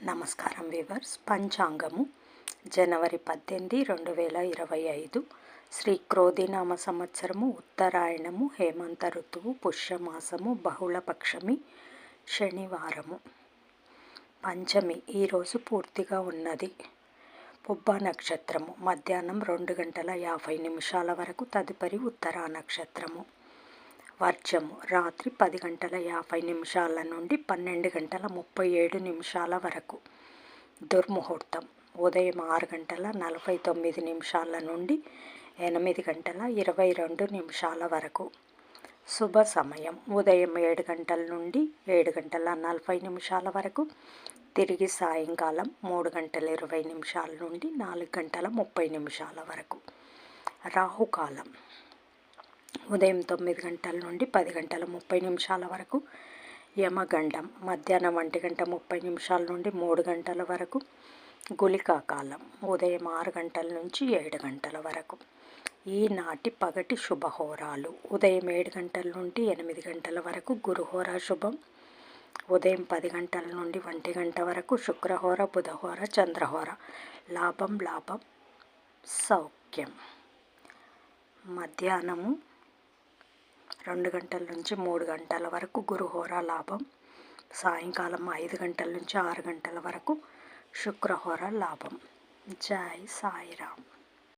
నమస్కారం వీవర్స్. పంచాంగము జనవరి 18, 2025 శ్రీ క్రోధినామ సంవత్సరము, ఉత్తరాయణము, హేమంత ఋతువు, పుష్యమాసము, బహుళపక్షమి, శనివారము. పంచమి ఈరోజు పూర్తిగా ఉన్నది. పుబ్బ నక్షత్రము మధ్యాహ్నం 2:50 వరకు, తదుపరి ఉత్తరా నక్షత్రము. వర్జము రాత్రి 10:50 నుండి 12:37 వరకు. దుర్ముహూర్తం ఉదయం 6:49 నుండి 8:22 వరకు. శుభ సమయం ఉదయం 7 గంటల నుండి 7:40 వరకు, తిరిగి సాయంకాలం 3:20 నుండి 4:30 వరకు. రాహుకాలం ఉదయం 9 గంటల నుండి 10:30 వరకు. యమగండం మధ్యాహ్నం 1:30 నుండి 3 గంటల వరకు. గుళికా కాలం ఉదయం 6 గంటల నుంచి 7 గంటల వరకు. ఈనాటి పగటి శుభహోరాలు ఉదయం 7 గంటల నుండి 8 గంటల వరకు గురుహోర శుభం. ఉదయం 10 గంటల నుండి 1 గంట వరకు శుక్రహోర, బుధహోర, చంద్రహోర. లాభం సౌఖ్యం. మధ్యాహ్నము 2 గంటల నుంచి 3 గంటల వరకు గురుహోర లాభం. సాయంకాలం 5 గంటల నుంచి 6 గంటల వరకు శుక్రహోర లాభం. జై సాయిరామ్.